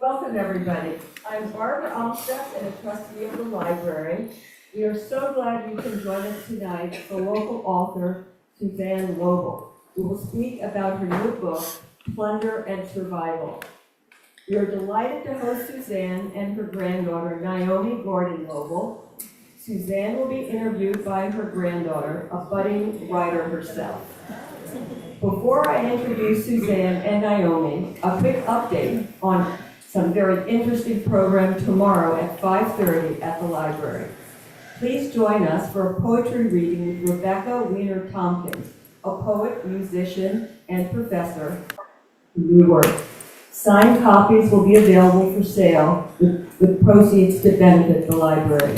Welcome, everybody. I'm Barbara Almstead and a trustee of the library. We are so glad you can join us tonight for local author Suzanne Loebl, who will speak about her new book, Plunder and Survival. We are delighted to host Suzanne and her granddaughter, Naomi Gordon-Loebl. Suzanne will be interviewed by her granddaughter, a budding writer herself. Before I introduce Suzanne and Naomi, a quick update on some very interesting program tomorrow at 5:30 at the library. Please join us for a poetry reading with Rebecca Weiner-Tompkins, a poet, musician, and professor in New York. Signed copies will be available for sale with proceeds to benefit the library.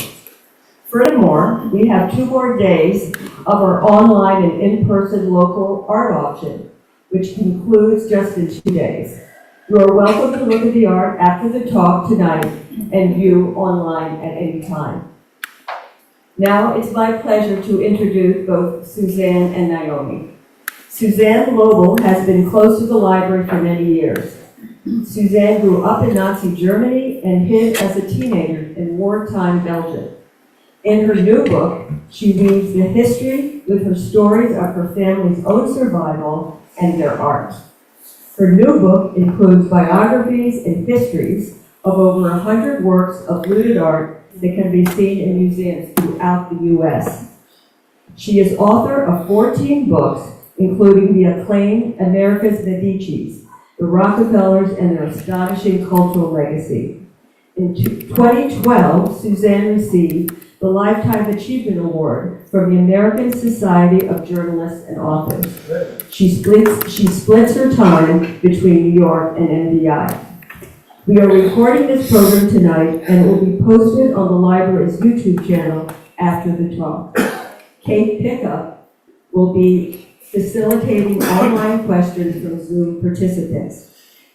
Furthermore, we have 2 more days of our online and in-person local art auction, which concludes just in 2 days. You are welcome to look at the art after the talk tonight and view online at any time. Now it's my pleasure to introduce both Suzanne and Naomi. Suzanne Loebl has been close to the library for many years. Suzanne grew up in Nazi Germany and hid as a teenager in wartime Belgium. In her new book, she weaves the history with her stories of her family's own survival and their art. Her new book includes biographies and histories of over 100 works of looted art that can be seen in museums throughout the U.S. She is author of 14 books, including the acclaimed America's Medicis, the Rockefellers and their astonishing cultural legacy. In 2012, Suzanne received the Lifetime Achievement Award from the American Society of Journalists and Authors. She splits her time between New York and NDI. We are recording this program tonight and it will be posted on the library's YouTube channel after the talk. Kate Pickup will be facilitating online questions from Zoom participants.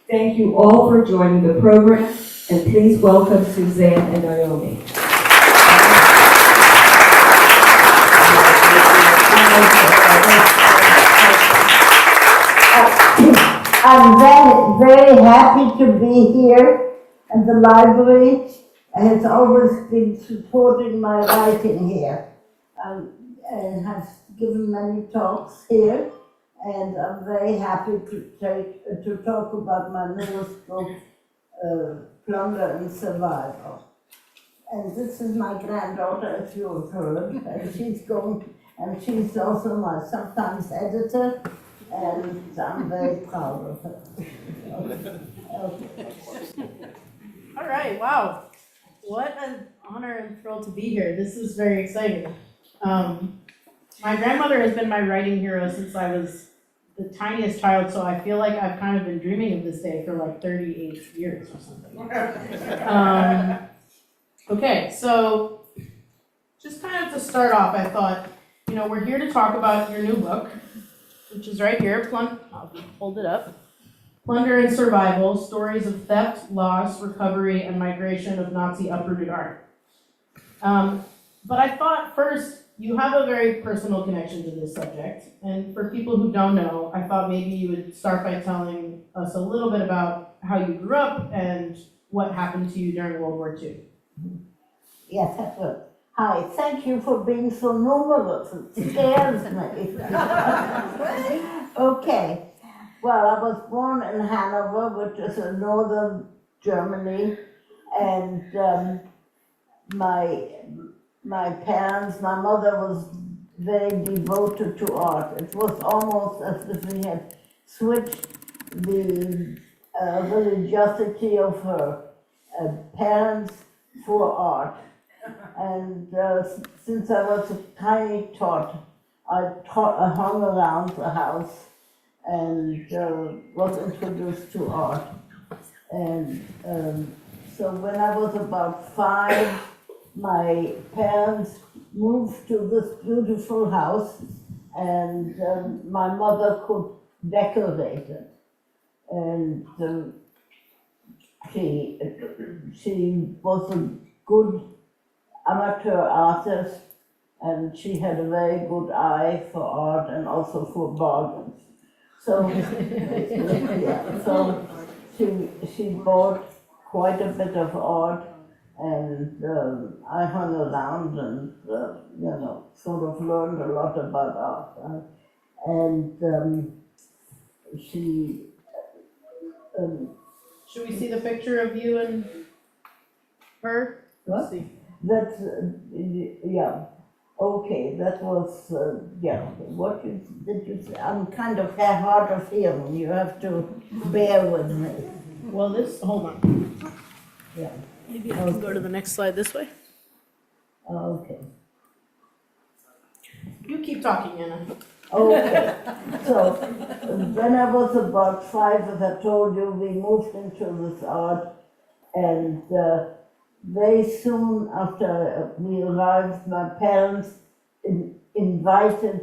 Thank you all for joining the program, and please welcome Suzanne and Naomi. I'm very happy to be here, and the library has always been supporting my writing here. And have given many talks here, and I'm very happy to talk about my newest book, Plunder and Survival. And this is my granddaughter, as you have heard, and she's also my sometimes editor, and I'm very proud of her. Okay. All right, wow. What an honor and thrill to be here. This is very exciting. My grandmother has been my writing hero since I was the tiniest child, so I feel like I've kind of been dreaming of this day for like 38 years or something. Okay, so just kind of to start off, I thought, we're here to talk about your new book, which is right here. I'll hold it up. Plunder and Survival, Stories of Theft, Loss, Recovery, and Migration of Nazi Uprooted Art. But I thought first, you have a very personal connection to this subject, and for people who don't know, I thought maybe you would start by telling us a little bit about how you grew up and what happened to you during World War II. Yes, that's right. Hi, thank you for being so numerous. It scares me. Okay. Well, I was born in Hanover, which is in northern Germany, and my parents, my mother was very devoted to art. It was almost as if we had switched the religiosity of her parents for art. And since I was a tiny tot, I hung around the house and was introduced to art. And so when I was about 5, my parents moved to this beautiful house, and my mother could decorate it. And she was a good amateur artist, and she had a very good eye for art and also for bargains. So, yeah, so she bought quite a bit of art, and I hung around and, sort of learned a lot about art. And she, Should we see the picture of you and her? Let's What? see. that's, yeah, okay, that was, what did you say? I'm kind of hard of hearing, you have to bear with me. Well, hold on. Yeah, Maybe I can go to the next slide this way. okay. You keep talking, Anna. Okay, so when I was about 5, as I told you, we moved into this art, and very soon after we arrived, my parents invited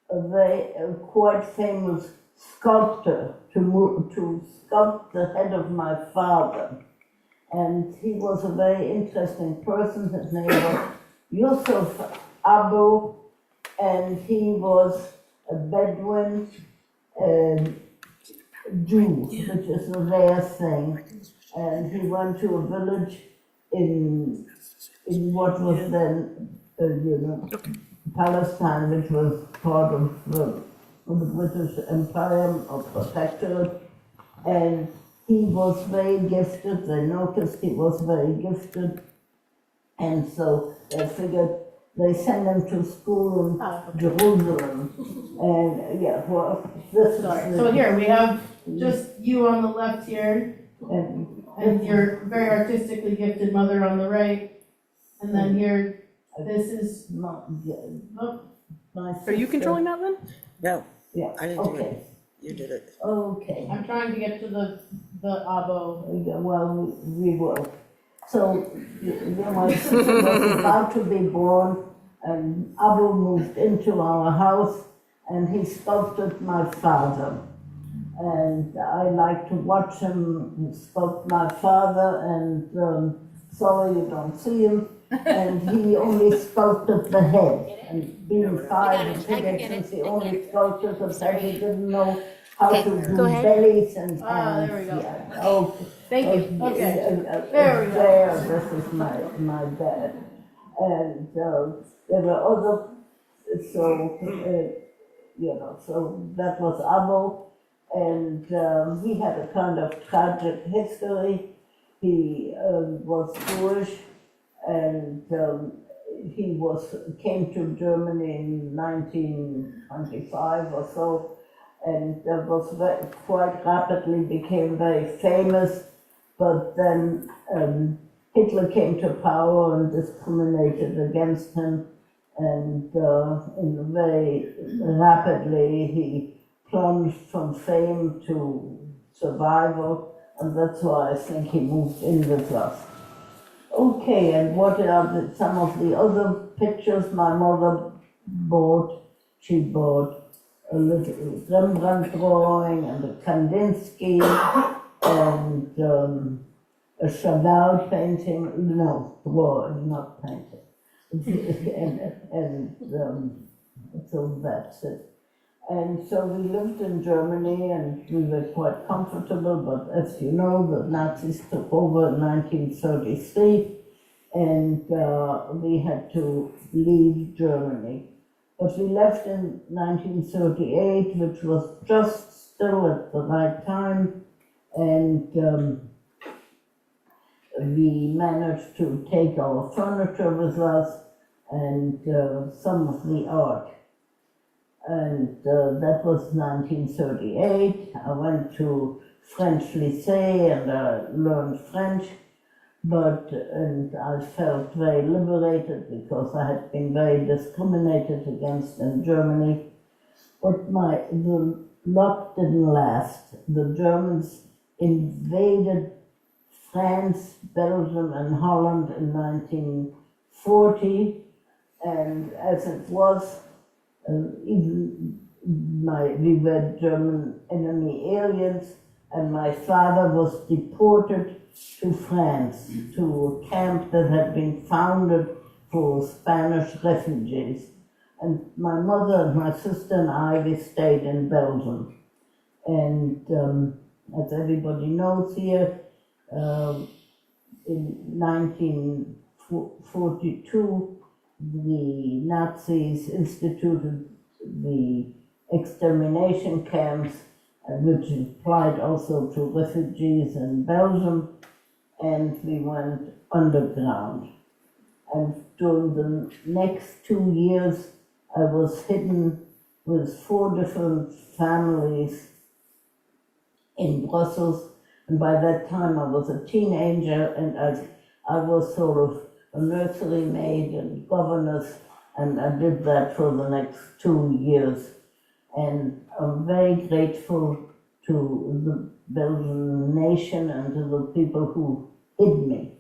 a quite famous sculptor to sculpt the head of my father. And he was a very interesting person. His name was Yusuf Abu, and he was a Bedouin Jew, which is a rare thing. And he went to a village in what was then, Palestine, which was part of the British Empire or Protectorate. And he was very gifted. They noticed he was very gifted. And so they figured they sent him to school in Jerusalem. And this Sorry. is So here, we have just you on the left here, and your very artistically gifted mother on the right. And then here, this is, not, oh, my are you sister. controlling that then? No, Yeah, I didn't do okay, it. You did it. okay. I'm trying to get to the abo. Yeah, well, we will. So, my sister was about to be born, and Abu moved into our house, and he sculpted my father. And I like to watch him sculpt my father, and sorry you don't see him. And he only sculpted the head, and being 5 and since he only sculpted the head, he didn't know how to do bellies and hands. Ah, there we go. Yeah, okay. Thank you. Okay. There There we go. this is my dad. And there were other, so, so that was Abu. And he had a kind of tragic history. He was Jewish, and he came to Germany in 1925 or so, and quite rapidly became very famous. But then Hitler came to power and discriminated against him, and very rapidly he plunged from fame to survival, and that's why I think he moved in with us. Okay, and what are some of the other pictures my mother bought? She bought a little Rembrandt drawing and a Kandinsky and a Chagall painting, no, drawing, not painting. So that's it. And so we lived in Germany and we were quite comfortable, but as you know, the Nazis took over in 1933 and we had to leave Germany. But we left in 1938, which was just still at the right time, and we managed to take our furniture with us and some of the art. And that was 1938. I went to French Lycée and I learned French, and I felt very liberated because I had been very discriminated against in Germany. But the luck didn't last. The Germans invaded France, Belgium, and Holland in 1940, and as it was, we were German enemy aliens, and my father was deported to France, to a camp that had been founded for Spanish refugees. And my mother and my sister and I, we stayed in Belgium. And as everybody knows here, in 1942, the Nazis instituted the extermination camps, which applied also to refugees in Belgium, and we went underground. And during the next 2 years, I was hidden with 4 different families in Brussels. And by that time, I was a teenager, and I was sort of a nursery maid and governess, and I did that for the next 2 years. And I'm very grateful to the Belgian nation and to the people who hid me.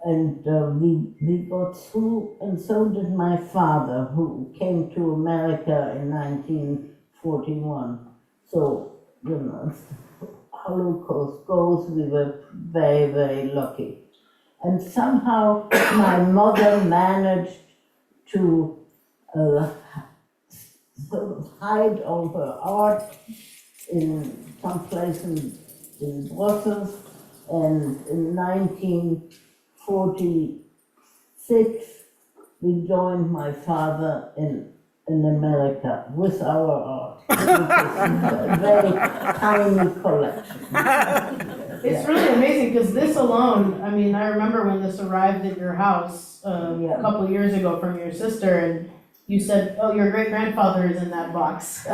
And we got through, and so did my father, who came to America in 1941. So, you know, as Holocaust goes, we were very, very lucky. And somehow my mother managed to sort of hide all her art in some place in Brussels, and in 1946 we joined my father in America with our art, which is a very tiny collection. It's really amazing, because this alone, I mean, I remember when this arrived at your house Yeah. a couple years ago from your sister, and you said, oh, your great-grandfather is in that box. He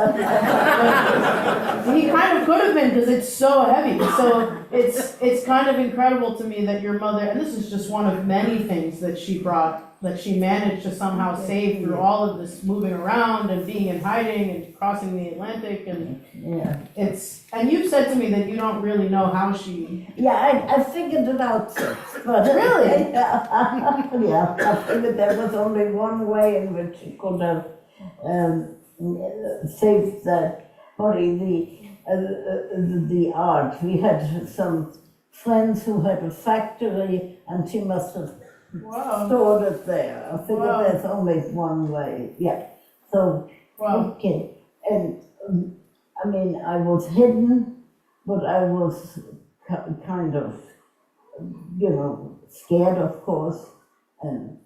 kind of could have been, because it's so heavy. So it's kind of incredible to me that your mother, and this is just one of many things that she brought, that she managed to somehow save through all of this moving around and being in hiding and crossing the Atlantic, and and you've said to me that you don't really know how she. Yeah, I figured it out since, but Really? yeah, I figured there was only one way in which she could have saved that body, the art. We had some friends who had a factory, and she must have stored it there. I figured there's only one way. Yeah. So okay, and I mean, I was hidden, but I was kind of, you know, scared, of course, and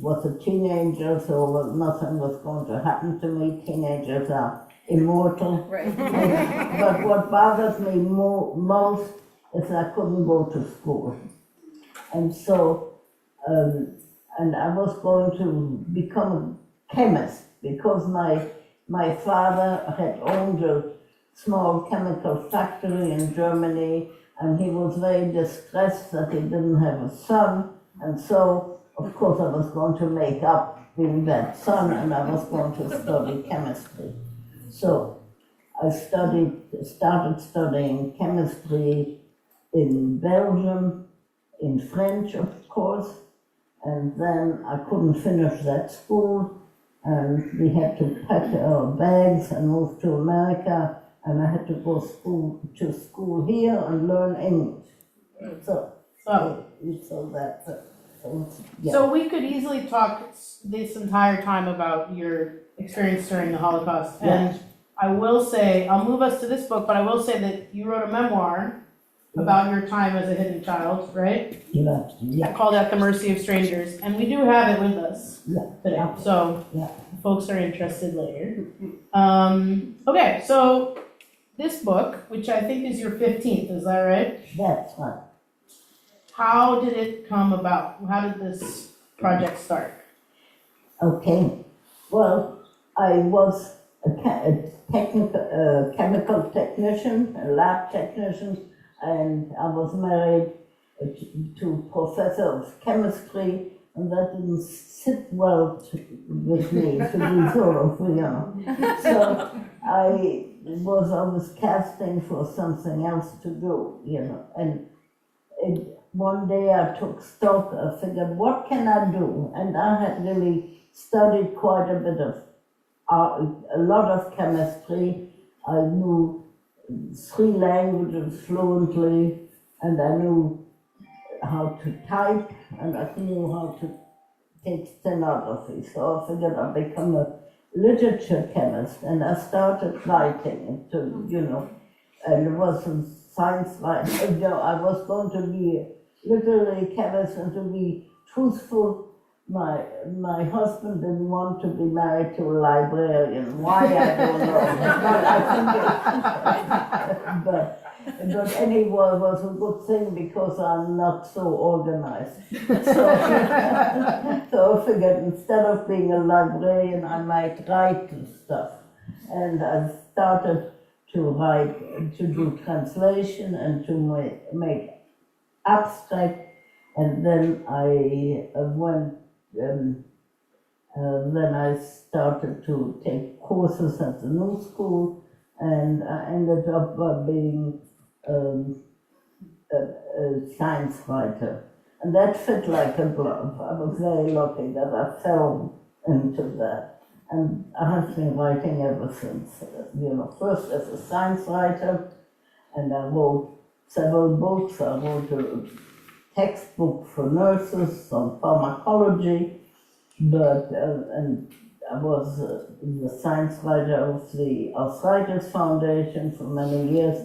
was a teenager, so nothing was going to happen to me. Teenagers are immortal. Right. But what bothers me most is I couldn't go to school. And so, and I was going to become a chemist, because my father had owned a small chemical factory in Germany, and he was very distressed that he didn't have a son, and so, of course, I was going to make up being that son, and I was going to study chemistry. So I started studying chemistry in Belgium, in French, of course, and then I couldn't finish that school, and we had to pack our bags and move to America, and I had to go to school here and learn English. So that's it. So we could easily talk this entire time about your experience during the Holocaust, and I will say, I'll move us to this book, but I will say that you wrote a memoir about your time as a hidden child, right? Yeah. Called At the Mercy of Strangers, and we do have it with us today, so folks are interested later. Okay, so this book, which I think is your 15th, is that right? That's right. How did it come about? How did this project start? Okay, well, I was a chemical technician, a lab technician, and I was married to a professor of chemistry, and that didn't sit well with me to be sort of, you know. So I was always casting for something else to do, you know, and one day I took stock, I figured, what can I do? And I had really studied quite a bit of a lot of chemistry. I knew 3 languages fluently, and I knew how to type, and I knew how to take stenography. So I figured I'd become a literature chemist, and I started writing into, you know, and it was a science writing. You know, I was going to be literary chemist, and to be truthful, my husband didn't want to be married to a librarian. Why, I don't know. But I think but anyway, it was a good thing because I'm not so organized. So I figured instead of being a librarian, I might write stuff. And I started to write, to do translation and to make abstract. And then I then I started to take courses at the New School, and I ended up being a science writer. And that fit like a glove. I was very lucky that I fell into that. And I have been writing ever since. First as a science writer, and I wrote several books. I wrote a textbook for nurses on pharmacology, and I was the science writer of the Arthritis Foundation for many years,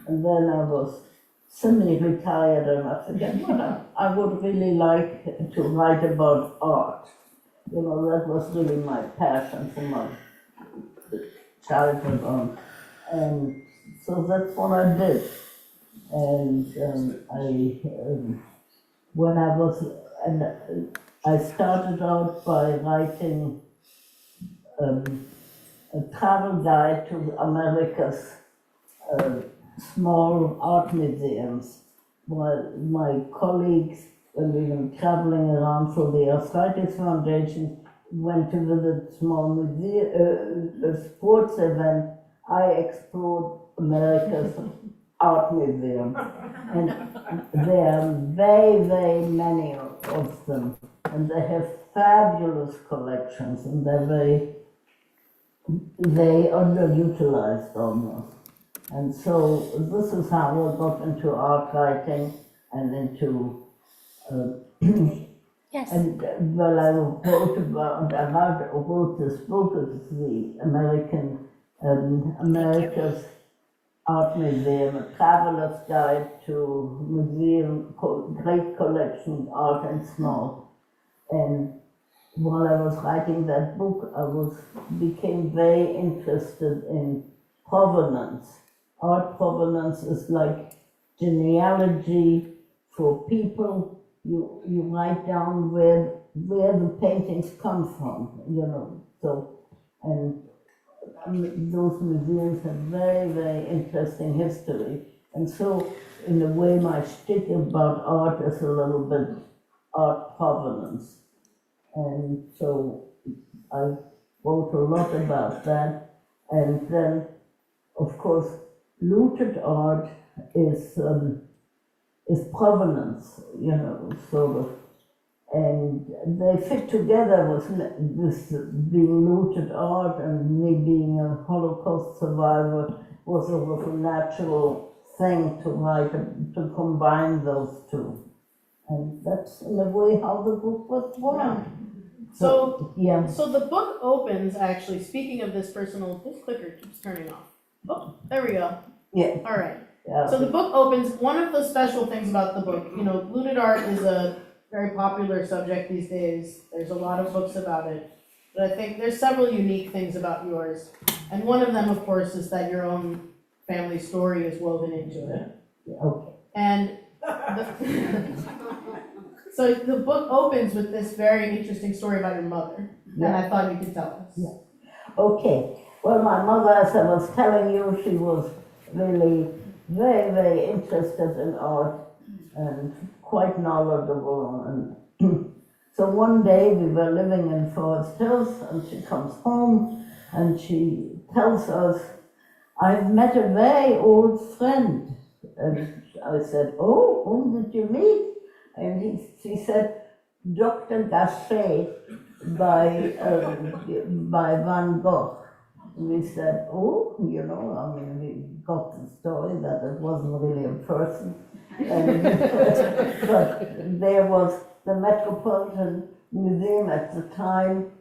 and then I was semi-retired, and I forget what I would really like to write about art. That was really my passion from my childhood on, and so that's what I did. And I started out by writing a travel guide to America's small art museums. While my colleagues, when we were traveling around for the Arthritis Foundation, went to visit small sports event, I explored America's art museum. And there are very, very many of them. And they have fabulous collections, and they're very underutilized almost. And so this is how I got into art writing and into Yes. and I wrote this book. It's the America's Art Museum, a traveler's guide to museum, great collection, art and small. And while I was writing that book, became very interested in provenance. Art provenance is like genealogy for people. You write down where the paintings come from, So, and those museums have very, very interesting history. And so, in a way, my shtick about art is a little bit art provenance. And so I wrote a lot about that. And then, of course, looted art is provenance, sort of. And they fit together with this being looted art and me being a Holocaust survivor was sort of a natural thing to write, to combine those two. And that's in a way how the book was born. So yeah. So the book opens, actually, speaking of this clicker keeps turning off. Oh, there we go. Yeah. All right. Yeah. So the book opens, one of the special things about the book, looted art is a very popular subject these days. There's a lot of books about it. But I think there's several unique things about yours. And one of them, of course, is that your own family story is woven into it. Okay. And so the book opens with this very interesting story about your mother. Yeah. And I thought you could tell us. Yeah. Okay. Well, my mother, as I was telling you, she was really very, very interested in art and quite knowledgeable. And so one day we were living in Forest Hills, and she comes home and she tells us, "I've met a very old friend." And I said, "Oh, whom did you meet?" And she said, "Dr. Gachet by Van Gogh." And we said, "Oh, we got the story that it wasn't really a person." But there was the Metropolitan Museum at the time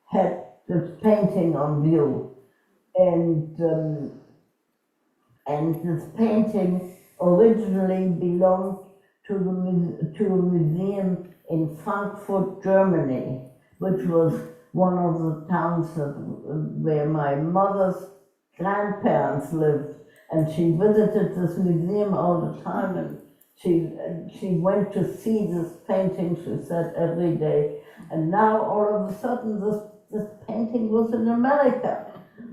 had this painting on view. And this painting originally belonged to a museum in Frankfurt, Germany, which was one of the towns where my mother's grandparents lived. And she visited this museum all the time, and she went to see this painting, she said, every day. And now all of a sudden this painting was in America.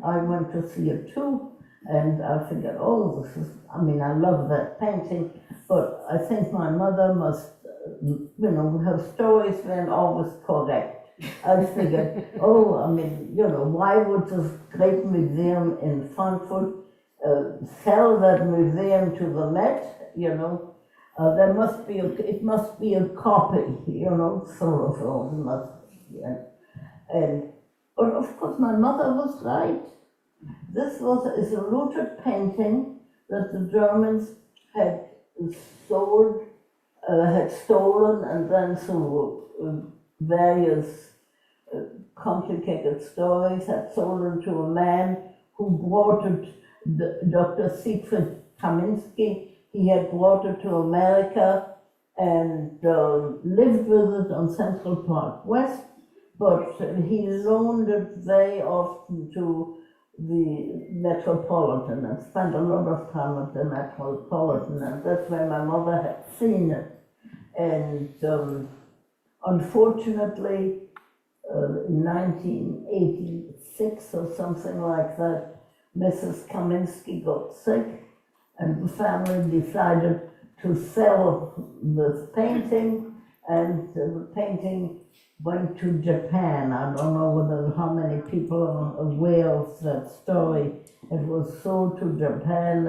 I went to see it too, and I figured, oh, I love that painting, but I think my mother must, her stories weren't always correct. I figured, why would this great museum in Frankfurt sell that museum to the Met, it must be a copy, sort of, it must be. But of course my mother was right. This is a looted painting that the Germans had stolen and then through various complicated stories had sold it to a man who brought it, Dr. Siegfried Kaminsky. He had brought it to America and lived with it on Central Park West, but he loaned it very often to the Metropolitan and spent a lot of time at the Metropolitan, and that's where my mother had seen it. And unfortunately, in 1986 or something like that, Mrs. Kaminsky got sick, and the family decided to sell this painting, and the painting went to Japan. I don't know how many people are aware of that story. It was sold to Japan,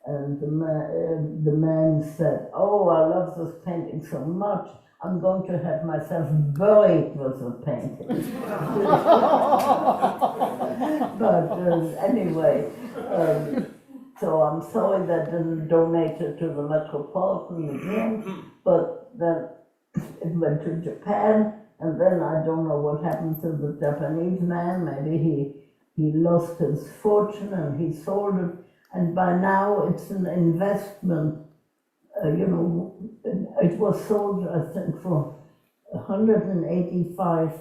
and the man said, "Oh, I love this painting so much, I'm going to have myself buried with the painting." But anyway, so I'm sorry that didn't donate it to the Metropolitan Museum, but then it went to Japan, and then I don't know what happened to the Japanese man. Maybe he lost his fortune and he sold it, and by now it's an investment. It was sold, I think, for 185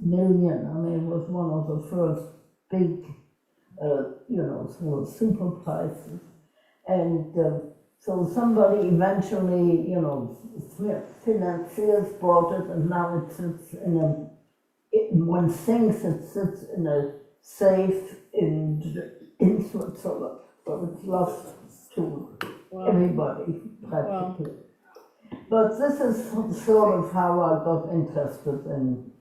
million. It was one of the first big, sort of simple prices. And so somebody eventually, financiers bought it, and now it sits when things, it sits in a safe in Switzerland. So it's lost to everybody, practically. Wow. But this is sort of how I got interested in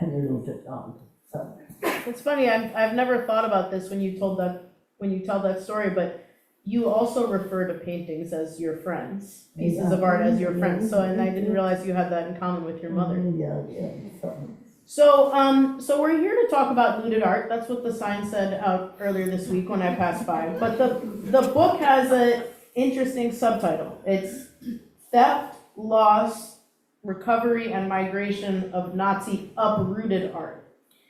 looted art. So. It's funny, I've never thought about this when you tell that story, but you also refer to paintings as your friends, pieces of art as your friends. So, and I didn't realize you had that in common with your mother. Yeah. So we're here to talk about looted art. That's what the sign said out earlier this week when I passed by. But the book has an interesting subtitle. It's Theft, Loss, Recovery, and Migration of Nazi Uprooted Art.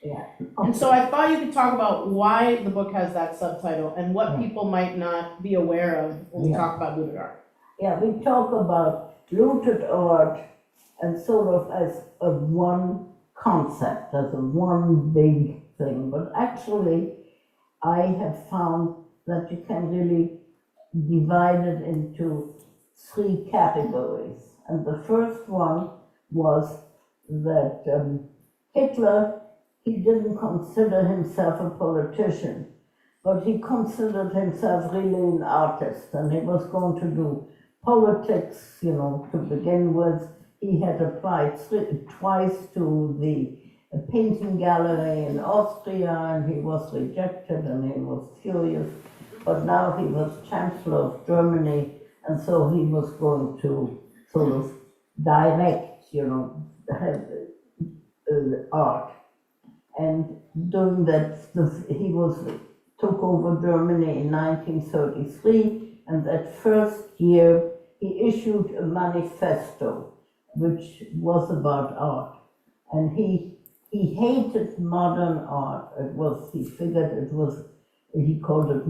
Yeah. And so I thought you could talk about why the book has that subtitle and what people might not be aware of when we talk about looted art. Yeah, we talk about looted art and sort of as a one concept, as a one big thing. But actually, I have found that you can really divide it into three categories. And the first one was that Hitler, he didn't consider himself a politician, but he considered himself really an artist, and he was going to do politics, to begin with. He had applied twice to the painting gallery in Austria, and he was rejected, and he was furious. But now he was Chancellor of Germany, and so he was going to sort of direct, art. And doing that, he took over Germany in 1933, and that first year he issued a manifesto which was about art. And he hated modern art. He called it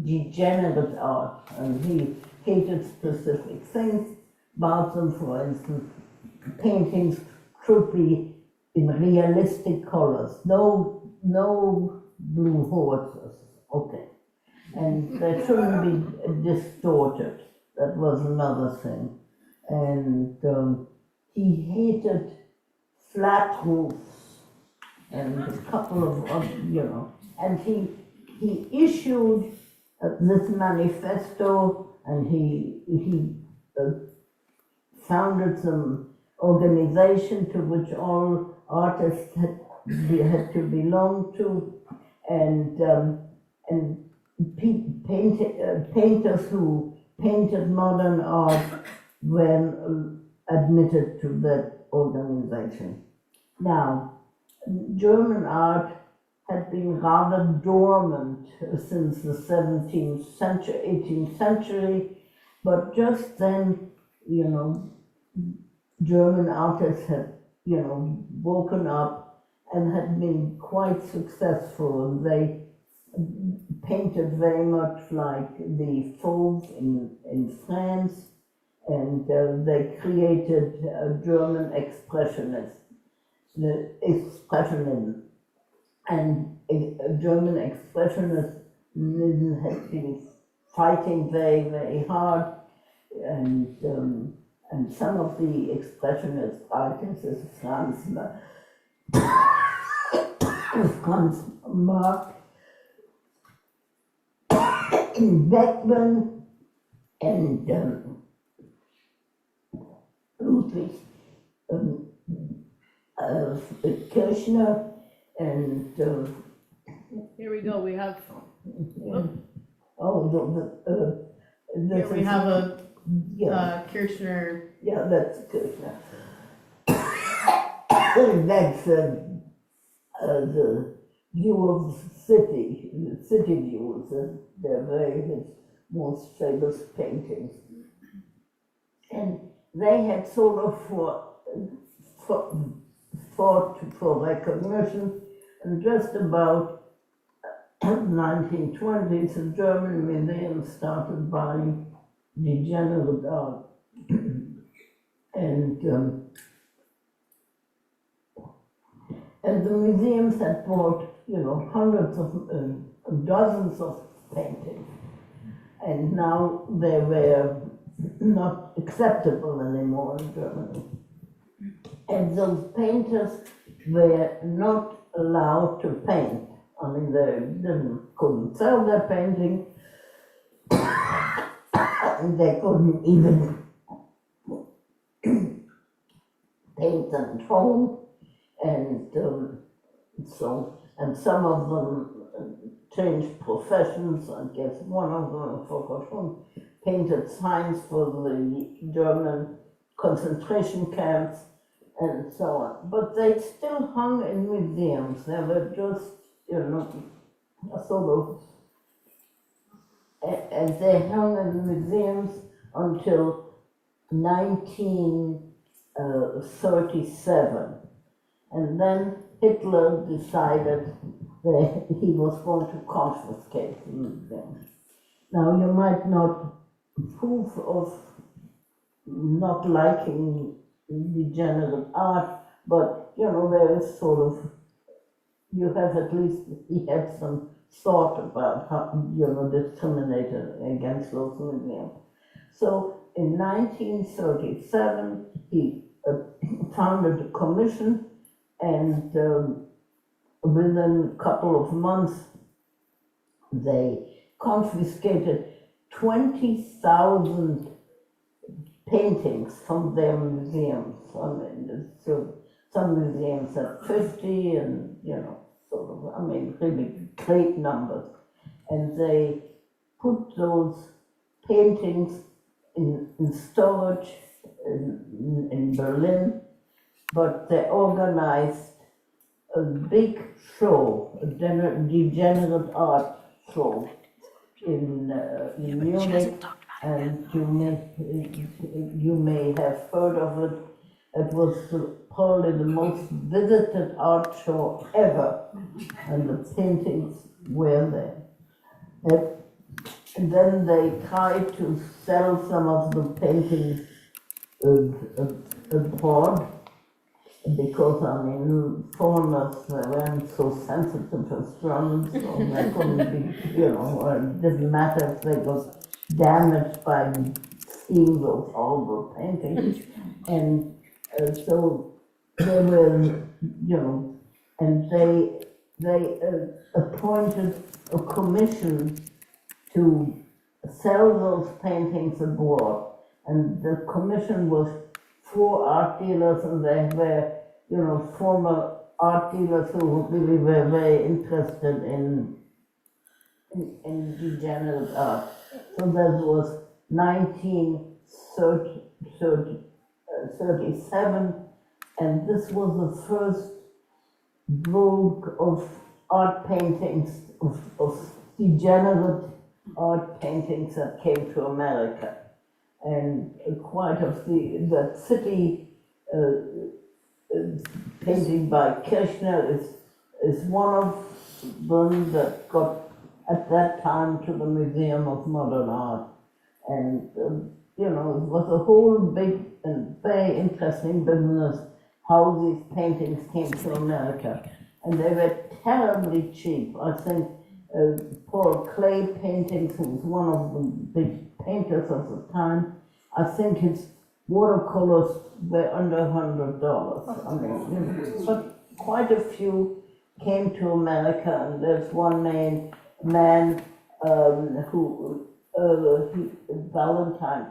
degenerate art, and he hated specific things. about them, for instance, paintings should be in realistic colors, no blue horses, okay. And they shouldn't be distorted, that was another thing. And he hated flat roofs and a couple of, and he issued this manifesto, and he founded some organization to which all artists had to belong to, and painters who painted modern art were admitted to that organization. Now, German art had been rather dormant since the 17th century, 18th century, but just then, German artists had, woken up and had been quite successful. They painted very much like the Fauves in France, and they created German expressionism. And German expressionism has been fighting very, very hard, and some of the expressionist artists, Franz Marc, Beckmann, and Ludwig Kirchner, and Here we go, we have, this here we is- have a yeah, Kirchner, yeah, that's Kirchner. That's the view of the city views, and they're very his most famous paintings. And they had sort of fought for recognition, and just about 1920s, the German museum started buying degenerate art. And the museums had bought, hundreds of, dozens of paintings. And now they were not acceptable anymore in Germany. And those painters were not allowed to paint. I mean, they couldn't sell their painting, and they couldn't even paint them at home. And and some of them changed professions. I guess one of them, I forgot whom, painted signs for the German concentration camps and so on. But they still hung in museums. They were just, sort of, and they hung in museums until 1937. And then Hitler decided that he was going to confiscate the museum. Now, you might not approve of not liking degenerate art, but there is sort of, you have at least, he had some thought about how, discriminated against those museums. So in 1937, he founded a commission, and within a couple of months, they confiscated 20,000 paintings from their museums. So some museums had 50, and really great numbers. And they put those paintings in storage in Berlin, but they organized a big show, a degenerate art show in Munich, and you may have heard of it. It was probably the most visited art show ever, and the paintings were there. And then they tried to sell some of the paintings abroad, because I mean, foreigners weren't so sensitive as Germans, so they couldn't be, or it didn't matter if they got damaged by seeing those horrible paintings. And so they were, and they appointed a commission to sell those paintings abroad. And the commission was 4 art dealers, and they were, former art dealers who really were very interested in degenerate art. So that was 1937, and this was the first vogue of art paintings, of degenerate art paintings that came to America. And quite of that city painting by Kirchner is one of them that got at that time to the Museum of Modern Art. And it was a whole big and very interesting business how these paintings came to America. And they were terribly cheap. I think Paul Klee paintings, who was one of the big painters of the time, I think his watercolors were under $100. I mean, but quite a few came to America, and there's one man who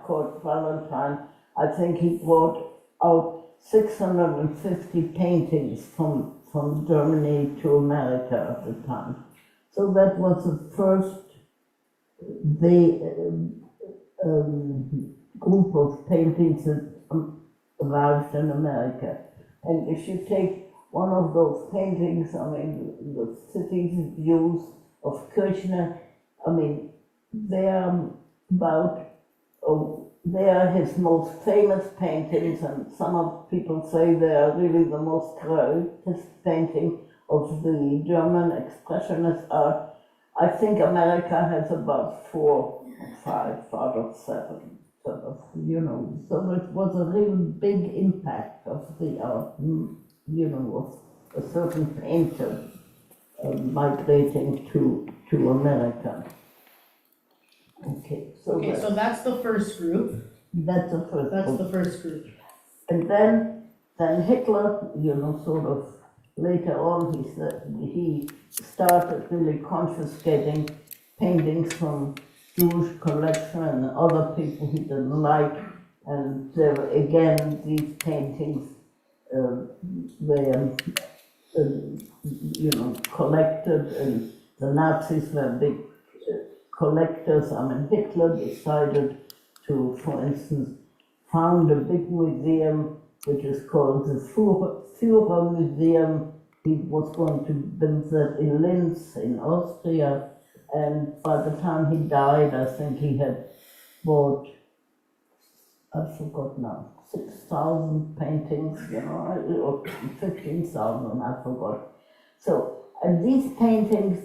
Kurt Valentine, I think he brought out 650 paintings from Germany to America at the time. So that was the first group of paintings that arrived in America. And if you take one of those paintings, I mean, the city's views of Kirchner, I mean, they are his most famous paintings, and some of people say they are really the most greatest painting of the German expressionist art. I think America has about 4 or 5 out of 7. Sort of, so it was a real big impact of the art, of a certain painter migrating to America. Okay, so that's the first group. That's the first. That's the first group. And then Hitler, sort of later on, he started really confiscating paintings from Jewish collection and other people he didn't like, and there were again these paintings were collected, and the Nazis were big collectors. I mean, Hitler decided to, for instance, found a big museum which is called the Führer Museum. He was going to build that in Linz in Austria. And by the time he died, I think he had bought, I forgot now, 6,000 paintings, or 15,000, I forgot. So, and these paintings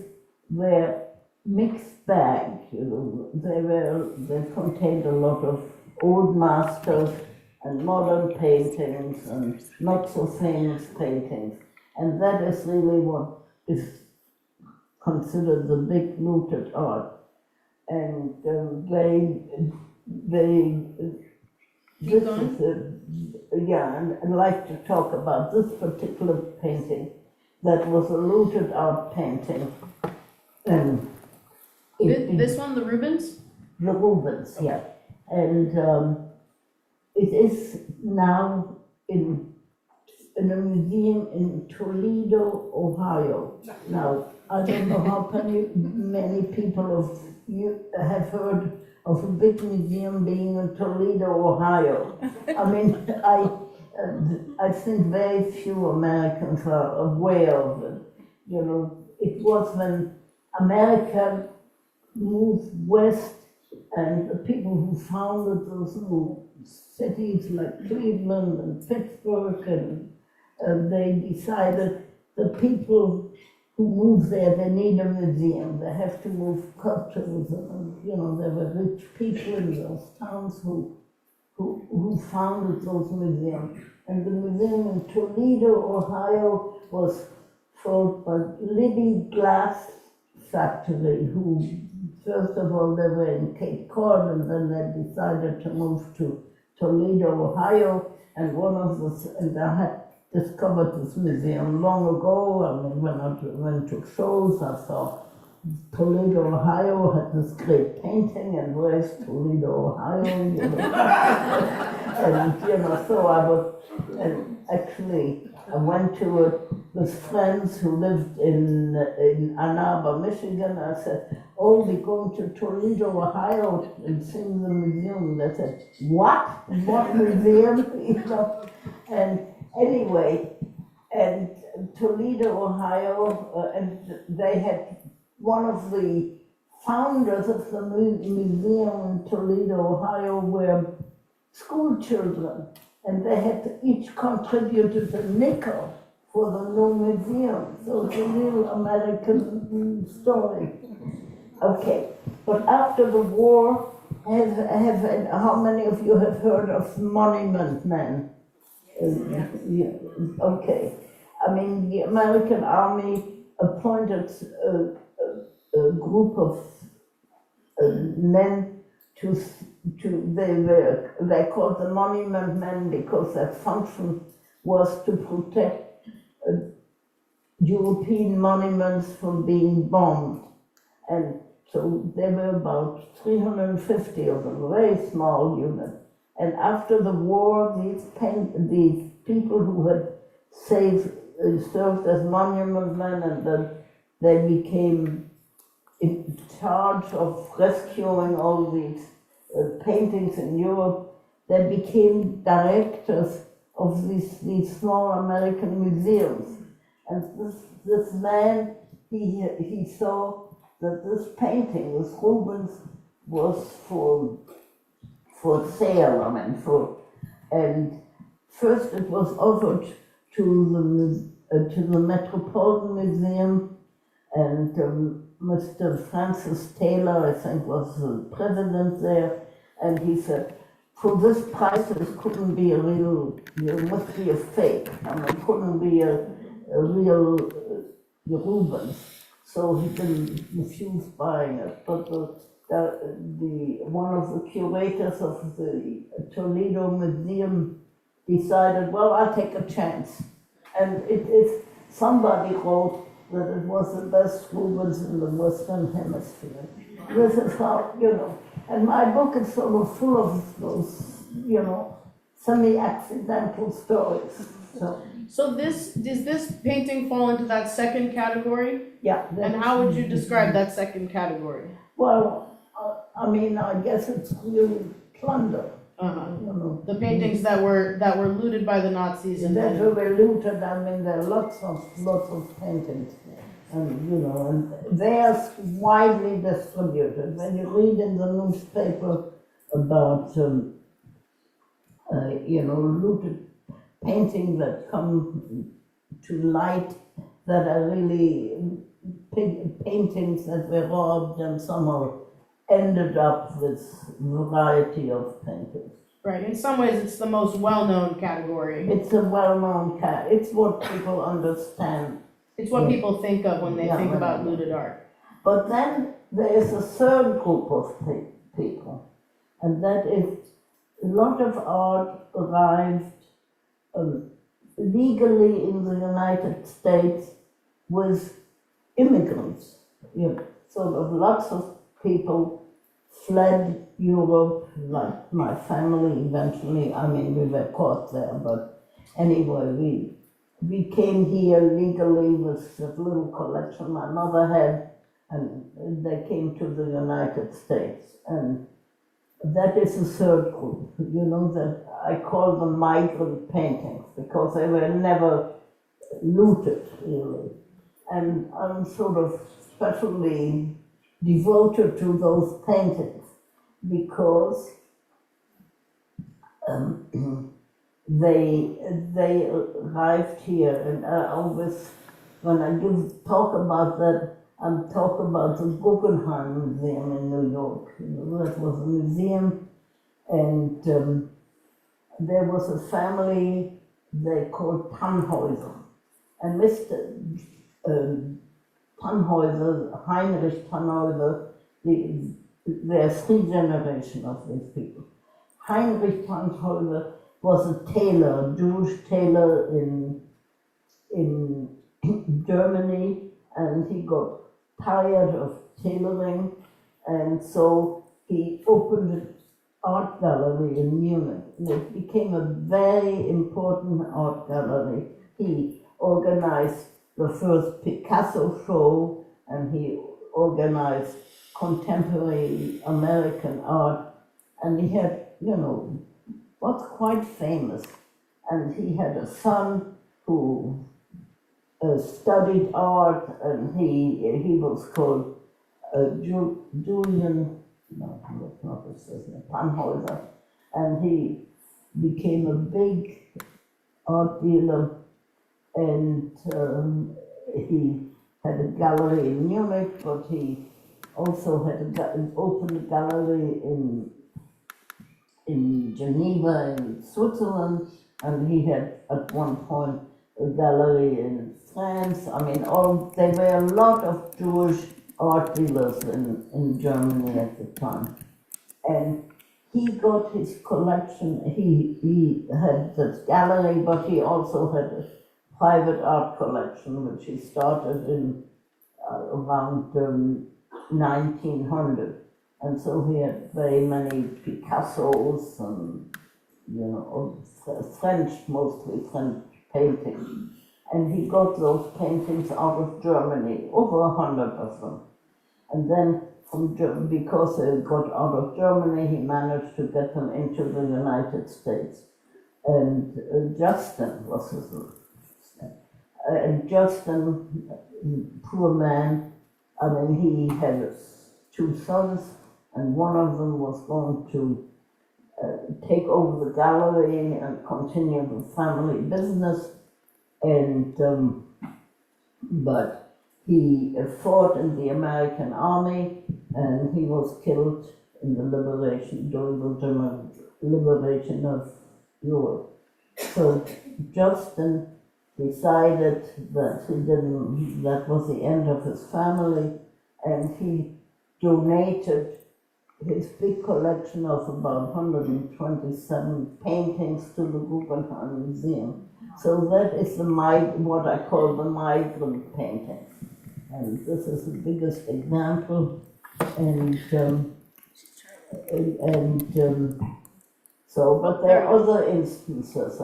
were mixed bag, they contained a lot of old masters and modern paintings and not so famous paintings. And that is really what is considered the big looted art. And I'd like to talk about this particular painting that was a looted art painting. And this one, the Rubens? The Rubens, yeah. And it is now in a museum in Toledo, Ohio. Now, I don't know how many people of you have heard of a big museum being in Toledo, Ohio. I mean, I think very few Americans are aware of it. It was when America moved west, and the people who founded those new cities like Cleveland and Pittsburgh, and they decided the people who move there, they need a museum. They have to move cultures, and there were rich people in those towns who who founded those museums. And the museum in Toledo, Ohio was for a Libby Glass Factory, who first of all they were in Cape Cod, and then they decided to move to Toledo, Ohio, and I had discovered this museum long ago. I mean, when I went to shows, I saw Toledo, Ohio had this great painting, and where's Toledo, Ohio? And so I was, and actually I went to it with friends who lived in Ann Arbor, Michigan. I said, "Oh, we're going to Toledo, Ohio, and see the museum." They said, "What? What museum?" And anyway, and Toledo, Ohio, and they had one of the founders of the museum in Toledo, Ohio, were school children, and they had each contributed a nickel for the new museum. So it's a real American story. Okay, but after the war, how many of you have heard of Monument Men? Yeah. Okay, I mean the American Army appointed a group of men they called the Monument Men because their function was to protect European monuments from being bombed. And so there were about 350 of them, a very small unit. And after the war, these people who had served as monument men, and then they became in charge of rescuing all these paintings in Europe. They became directors of these small American museums. And this man, he saw that this painting, this Rubens, was for sale. And first it was offered to the Metropolitan Museum, and Mr. Francis Taylor, I think, was the president there, and he said, for this price, it couldn't be a real, it must be a fake. I mean, it couldn't be a real Rubens. So he didn't refuse buying it. But one of the curators of the Toledo Museum decided, well, I'll take a chance. And somebody wrote that it was the best Rubens in the Western Hemisphere. This is how, and my book is sort of full of those, semi-accidental stories. So does this painting fall into that second category? Yeah. And how would you describe that second category? Well, I guess it's really plunder. The paintings that were looted by the Nazis and that were looted. There are lots of paintings, and they're widely distributed. When you read in the newspaper about looted paintings that come to light that are really paintings that were robbed and somehow ended up with variety of paintings. Right, in some ways it's the most well-known category. It's a well-known it's what people understand. It's what people think of when they think about looted art. But then there is a third group of people, and that is a lot of art arrived legally in the United States with immigrants. Sort of lots of people fled Europe, like my family eventually. We were caught there, but anyway, we came here legally with a little collection my mother had, and they came to the United States. And that is the third group, that I call them migrant paintings, because they were never looted, really. And I'm sort of specially devoted to those paintings because they arrived here, and I always, when I talk about that, I'm talking about the Guggenheim Museum in New York. That was a museum, and there was a family they called Tannhäuser. And Mr. Tannhäuser, Heinrich Tannhäuser, there are three generations of these people. Heinrich Tannhäuser was a tailor, a Jewish tailor in Germany, and he got tired of tailoring, and so he opened an art gallery in Munich. And it became a very important art gallery. He organized the first Picasso show, and he organized contemporary American art, and he had, was quite famous. And he had a son who studied art, and he was called Julian, no, that's not his name, Tannhäuser, and he became a big art dealer, and he had a gallery in Munich, but he also had opened a gallery in Geneva, in Switzerland, and he had at one point a gallery in France. I mean, there were a lot of Jewish art dealers in Germany at the time. And he got his collection, he had this gallery, but he also had a private art collection, which he started in around 1900. And so he had very many Picassos and, French, mostly French paintings. And he got those paintings out of Germany, over 100 of them. And then, because they got out of Germany, he managed to get them into the United States. And Justin was his name. And Justin, poor man, I mean, he had two sons, and one of them was going to take over the gallery and continue the family business. And but he fought in the American army, and he was killed in the during the German liberation of Europe. So Justin decided that was the end of his family, and he donated his big collection of about 127 paintings to the Guggenheim Museum. So that is what I call the migrant painting. And this is the biggest example. So, but there are other instances.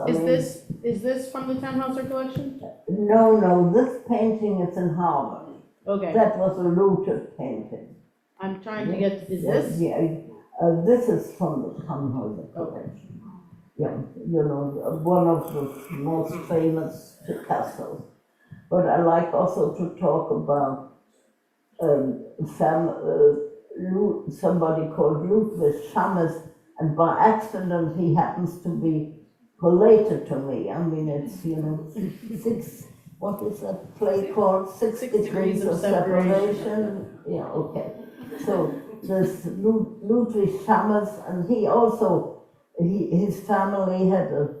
Is this from the Tannhäuser collection? No, this painting is in Harvard. Okay. That was a looted painting. I'm trying to get, is this? Yeah, this is from the Tannhäuser collection. Yeah, one of the most famous Picassos. But I like also to talk about somebody called Ludwig Schames, and by accident he happens to be related to me. I mean, it's what is that play called? Six degrees of separation. Yeah, okay. So there's Ludwig Schames, and he also, his family had a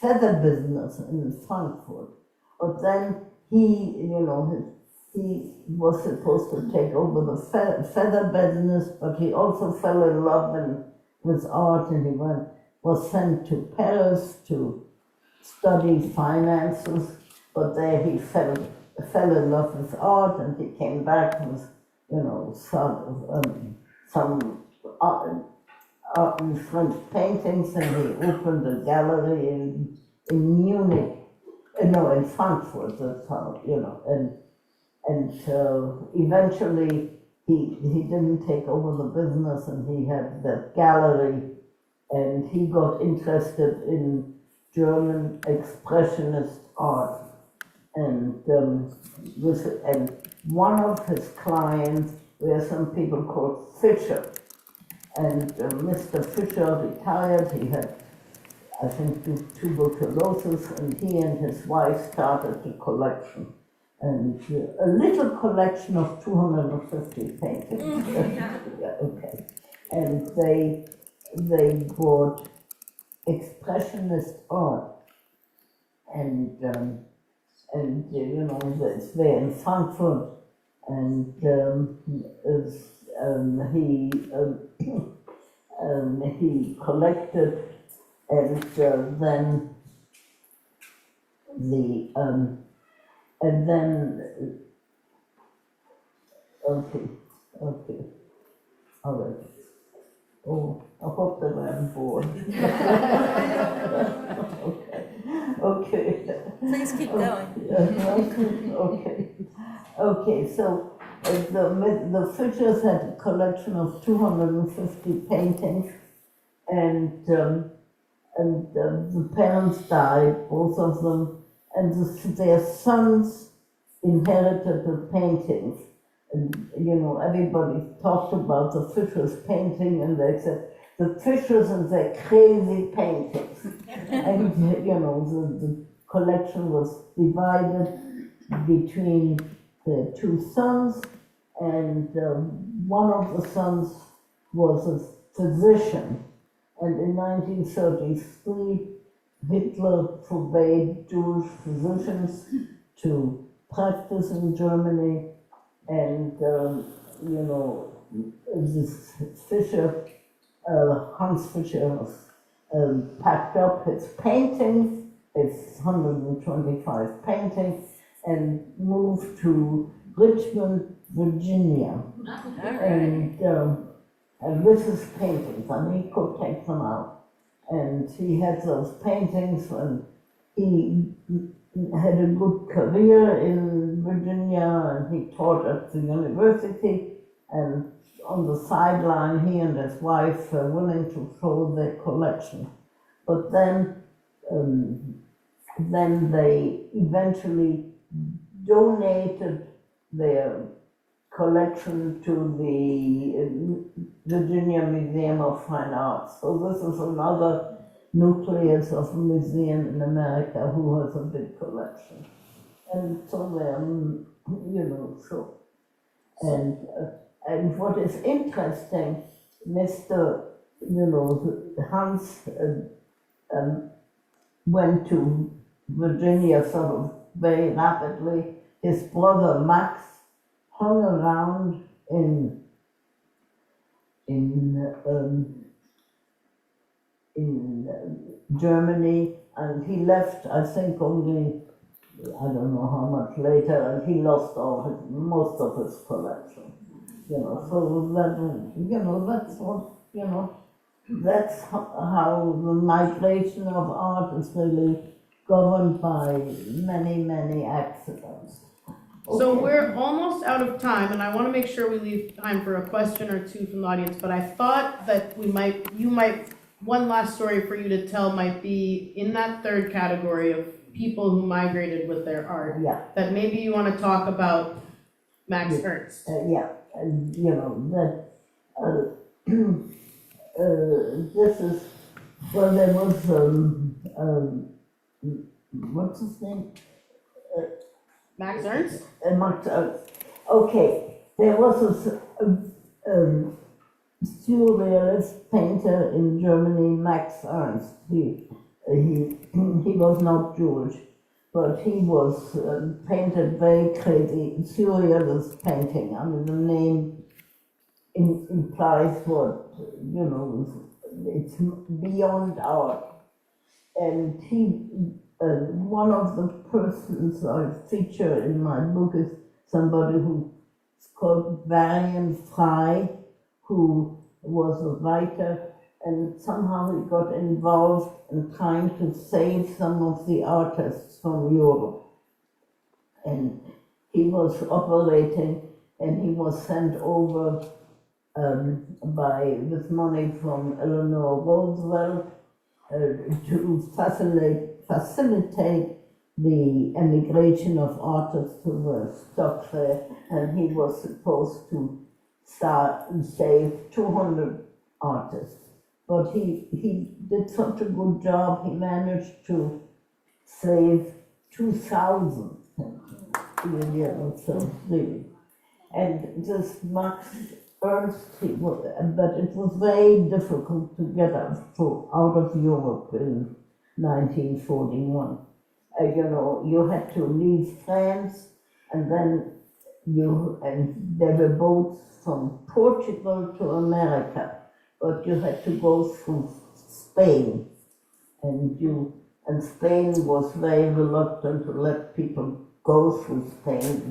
feather business in Frankfurt. But then he was supposed to take over the feather business, but he also fell in love with art, and he was sent to Paris to study finances, but there he fell in love with art, and he came back with, some art in French paintings, and he opened a gallery in Munich. In Frankfurt, that's how, and eventually he didn't take over the business, and he had that gallery, and he got interested in German expressionist art, and one of his clients were some people called Fischer, and Mr. Fischer retired. He had, I think, tuberculosis, and he and his wife started a collection, and a little collection of 250 paintings. Yeah, okay. And they bought expressionist art. And you know, it's there in Frankfurt, and he collected, and then okay, all right. Oh, I hope that I'm bored. Okay. Please keep going. Okay, so the Fischers had a collection of 250 paintings, and the parents died, both of them, and their sons inherited the paintings. And, you know, everybody talked about the Fischers painting, and they said, the Fischers and their crazy paintings. And, you know, the collection was divided between the two sons, and one of the sons was a physician. And in 1933, Hitler forbade Jewish physicians to practice in Germany. And, you know, this Fischer, Hans Fischer, packed up his paintings, his 125 paintings, and moved to Richmond, Virginia. And with his paintings, and he could take them out. And he had those paintings, and he had a good career in Virginia, and he taught at the university, and on the sideline he and his wife were willing to show their collection. But then they eventually donated their collection to the Virginia Museum of Fine Arts. So this is another nucleus of a museum in America who has a big collection. And so you know, so. And what is interesting, Mr. You know, Hans went to Virginia sort of very rapidly. His brother Max hung around in Germany, and he left, I think, only, I don't know how much later, and he lost most of his collection. You know, so that, you know, that's what, you know, that's how the migration of art is really governed by many, many accidents. So Okay. we're almost out of time, and I want to make sure we leave time for a question or two from the audience, but I thought that one last story for you to tell might be in that third category of people who migrated with their art. Yeah. That maybe you want to talk about Max Ernst. Yeah, and you know, that, this is, well, there was, what's his name? Max Ernst? Okay, there was a surrealist painter in Germany, Max Ernst. He was not Jewish, but he was painted very crazy, surrealist painting. I mean, the name implies what, you know, it's beyond art. And one of the persons I feature in my book is somebody who's called Varian Frey, who was a writer, and somehow he got involved in trying to save some of the artists from Europe. And he was operating, and he was sent over with money from Eleanor Roosevelt to facilitate the emigration of artists who were stuck there, and he was supposed to save 200 artists. But he did such a good job, he managed to save 2,000. You know, so really. And this Max Ernst, but it was very difficult to get out of Europe in 1941. You had to leave France, and then there were boats from Portugal to America, but you had to go through Spain, and Spain was very reluctant to let people go through Spain,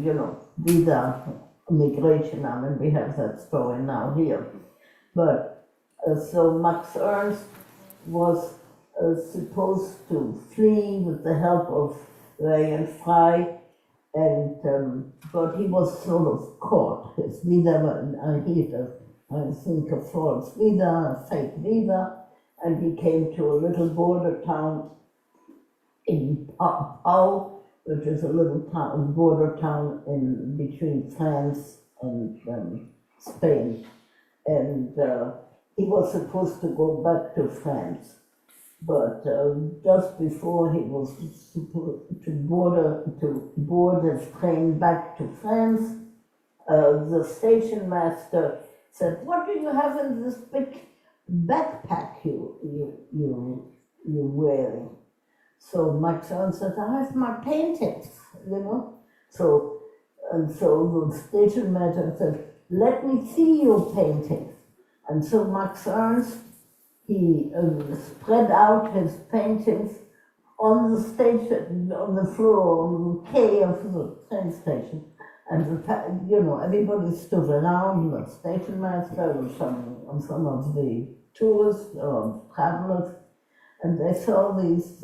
visa migration. I mean, we have that story now here. But so Max Ernst was supposed to flee with the help of William Frey, but he was sort of caught. His visa, I think a false visa, a fake visa, and he came to a little border town in Pau, which is a little town, border town in between France and Spain. And he was supposed to go back to France, but just before he was supposed to board his train back to France, the station master said, "What do you have in this big backpack you're wearing?" So Max Ernst said, "I have my paintings, So the station master said, "Let me see your paintings." And so Max Ernst, he spread out his paintings on the station, on the floor, on the quay of the train station. And everybody stood around, the station master and some of the tourists or travelers, and they saw these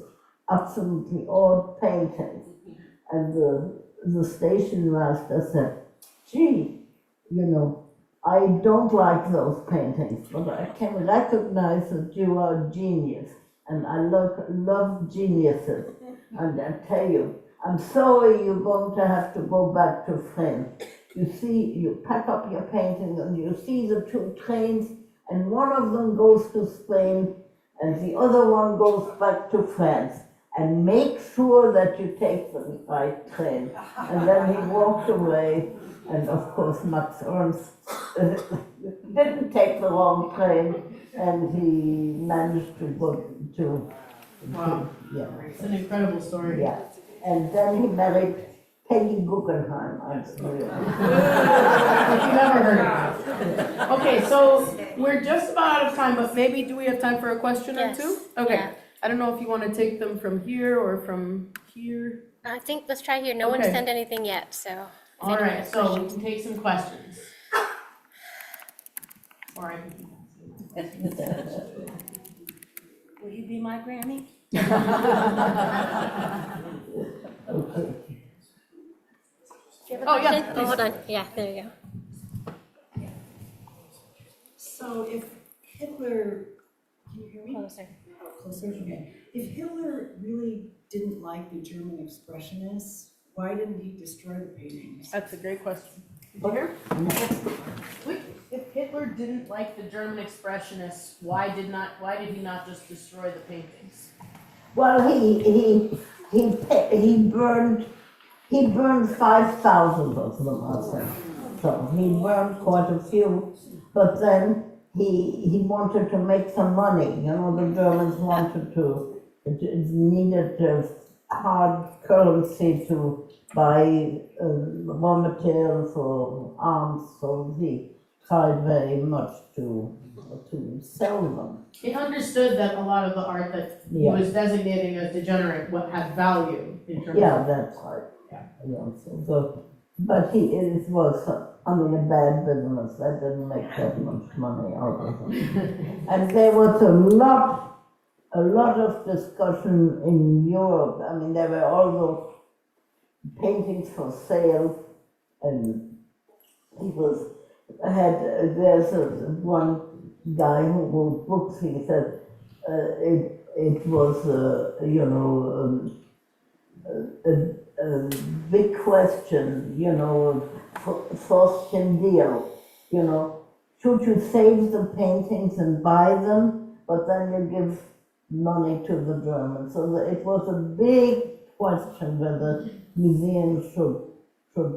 absolutely odd paintings. And the station master said, "Gee, I don't like those paintings, but I can recognize that you are a genius, and I love geniuses. And I tell you, I'm sorry you're going to have to go back to France. You see, you pack up your paintings and you see the two trains, and one of them goes to Spain and the other one goes back to France. And make sure that you take the right train." And then he walked away, and of course Max Ernst didn't take the wrong train, and he managed to go to. Wow. Yeah. It's an incredible story. Yeah. And then he married Peggy Guggenheim, I believe. If you've ever heard of it. Okay, so we're just about out of time, but maybe do we have time for a question Yes. or two? Okay. Yeah. I don't know if you want to take them from here or from here. I think let's try here. No one Okay. sent anything yet, so. if All anyone right, has so we questions. can take some questions. Or I can. Will you be my Grammy? Okay. Do you have a Oh, yeah, question? please. Hold on. Yeah, there you go. So if Hitler, can you hear me? Closer. Oh, closer, okay. If Hitler really didn't like the German expressionists, why didn't he destroy the paintings? That's a great question. Did you hear? Wait, if Hitler didn't like the German expressionists, why did he not just destroy the paintings? Well, he burned 5,000 of them, I think. So he burned quite a few, but then he wanted to make some money. The Germans wanted to, it needed hard currency to buy raw material for arms, so he tried very much to sell them. He understood that a lot of the art that he Yeah. was designating as degenerate had value in terms Yeah, of. that's right. But it was a bad business. That didn't make that much money out of it. And there was a lot of discussion in Europe. I mean, there were all those paintings for sale, and there's one guy who wrote books. He said it was a big question, Forstchen deal, should you save the paintings and buy them, but then you give money to the Germans? So it was a big question whether museums should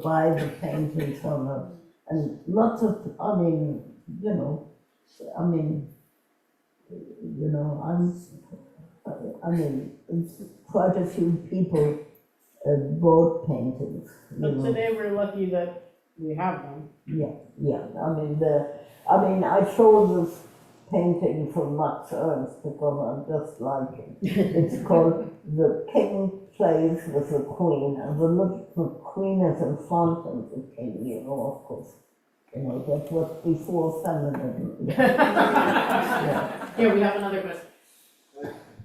buy the paintings or not. and lots of, I mean, you know, I mean, you know, I mean, it's quite a few people bought paintings, you But know. today we're lucky that we have them. Yeah, I mean, I chose this painting from Max Ernst because I just like it. It's called The King Plays with the Queen, and the Queen is in front of the King, you know, of course. You know, that was before feminism. Yeah. Here, we have another question.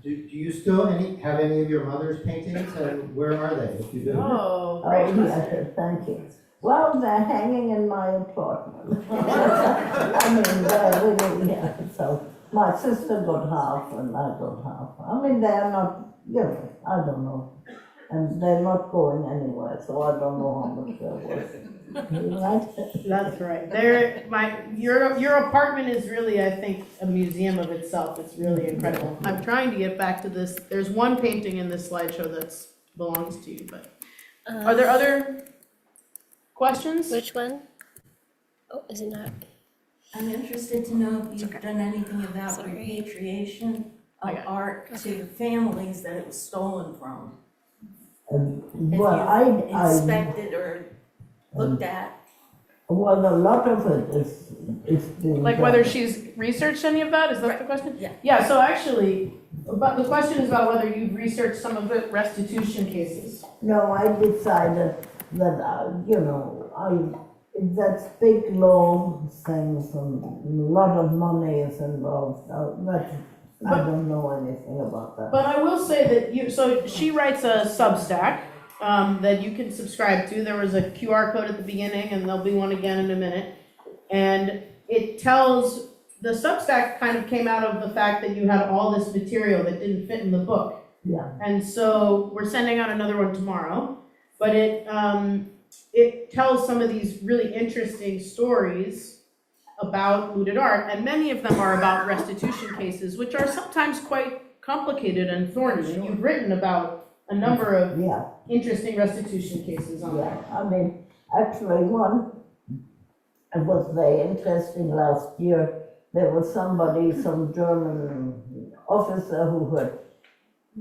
Do you still have any of your mother's paintings, and where are they, if you do? Oh, Oh, great. yes, thank you. Well, they're hanging in my apartment. I mean, they're really, yeah, so my sister got half and I got half. I mean, they're not, you know, I don't know. And they're not going anywhere, so I don't know how much they're worth. Right? That's right. Your apartment is really, I think, a museum of itself. It's really incredible. I'm trying to get back to this. There's one painting in this slideshow that belongs to you, but are there other questions? Which one? Oh, is it not? I'm interested to know if you've done anything about Sorry. repatriation I of got it. art to the families that it was stolen from. Well, If you've inspected or looked at. well, a lot of it is being Like done. whether she's researched any of that? Is that the question? Yeah. Yeah, so actually, but the question is about whether you've researched some of the restitution cases. No, I decided that, you know, that's big law things and a lot of money is involved. I don't know anything about that. But I will say that so she writes a Substack that you can subscribe to. There was a QR code at the beginning and there'll be one again in a minute. And it tells, the Substack kind of came out of the fact that you had all this material that didn't fit in the book. Yeah. And so we're sending out another one tomorrow, but it tells some of these really interesting stories about looted art, and many of them are about restitution cases, which are sometimes quite complicated and thorny. And you've written about a number of Yeah, interesting restitution cases on yeah. that. I mean, actually one, it was very interesting last year. There was some German officer who had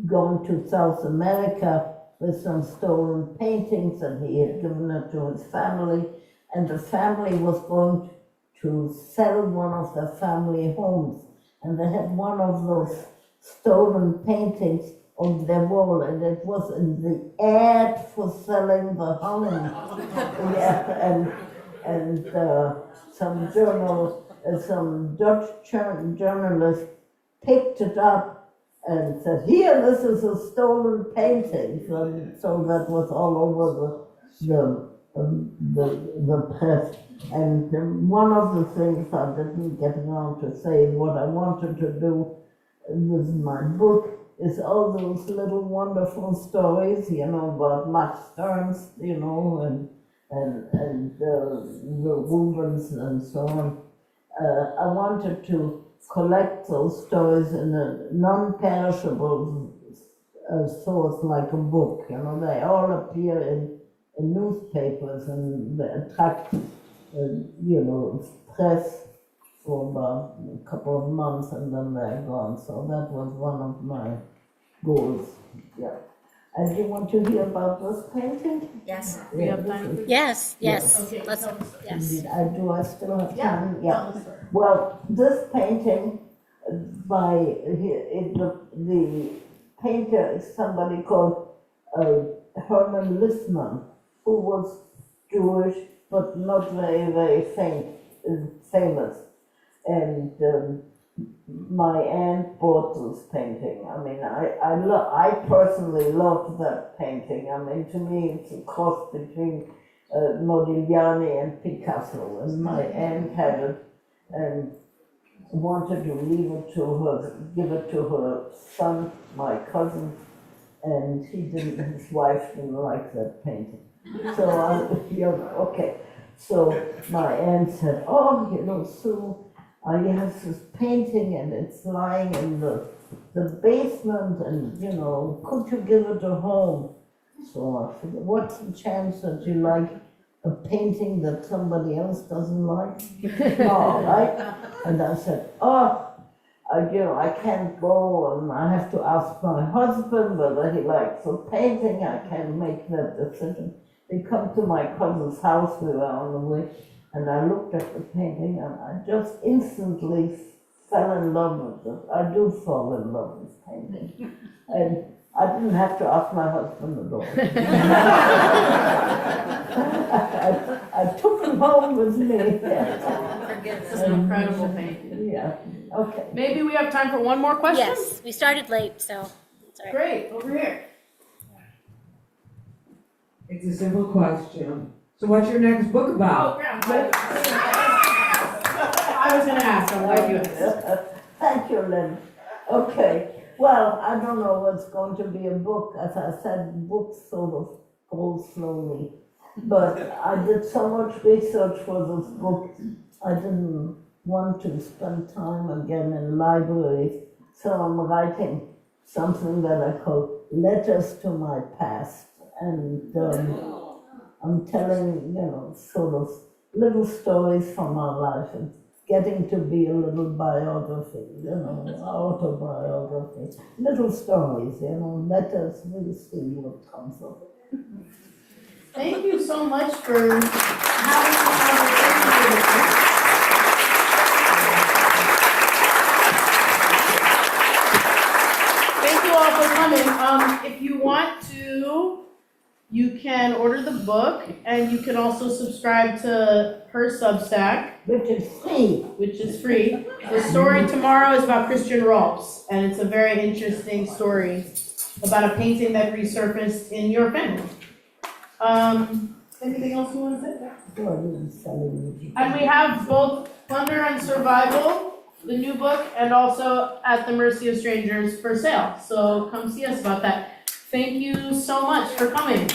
gone to South America with some stolen paintings and he had given it to his family, and the family was going to sell one of their family homes, and they had one of those stolen paintings on their wall, and it was in the ad for selling the home. Yeah, and some Dutch journalist picked it up and said, "Here, this is a stolen painting." And so that was all over the press. And one of the things I didn't get around to say, what I wanted to do with my book, is all those little wonderful stories, you know, about Max Ernst, you know, and the Rubens and so on. I wanted to collect those stories in a non-perishable source like a book, you know. They all appear in newspapers and they attract, you know, press for about a couple of months and then they're gone. So that was one of my goals, yeah. And you want to hear about this painting? Yes. We have time? Yes, yes. Okay, Let's, tell the story. yes. Indeed, I still have Yeah, time? Yeah. tell the story. Well, this painting by the painter is somebody called Hermann Lissmann, who was Jewish but not very, very famous. And my aunt bought this painting. I mean, I personally love that painting. I mean, to me, it's a cross between Modigliani and Picasso. And my aunt had it and wanted to give it to her son, my cousin, and his wife didn't like that painting. So okay. So my aunt said, "Oh, you know, Sue, I have this painting and it's lying in the basement, and you know, could you give it a home?" So I said, "What's the chance that you like a painting that somebody else doesn't like? No, right? And I said, I can't go and I have to ask my husband whether he likes the painting. I can't make that decision. We come to my cousin's house, we were on the way, and I looked at the painting and I just instantly fell in love with it. I do fall in love with painting. And I didn't have to ask my husband at all. I took him home with me. It's an incredible painting. Yeah, okay. Maybe we have time for one more question? Yes, we started late, so it's all right. Great, over here. It's a simple question. So what's your next book about? I was gonna ask, I'm glad you asked. Thank you, Lynn. Okay, well, I don't know what's going to be a book. As I said, books sort of go slowly. But I did so much research for this book, I didn't want to spend time again in libraries. So I'm writing something that I call Letters to My Past. And I'm telling, sort of little stories from my life. And getting to be a little biography, autobiography. Little stories, letters, we'll see what comes of it. Thank you so much for having the conversation with us. Thank you all for coming. If you want to, you can order the book, and you can also subscribe to her Substack, Which is free. which is free. The story tomorrow is about Christian Rolfs, and it's a very interesting story about a painting that resurfaced in your family. Anything else you want to say? And we have both Plunder and Survival, the new book, and also At the Mercy of Strangers for sale. So come see us about that. Thank you so much for coming.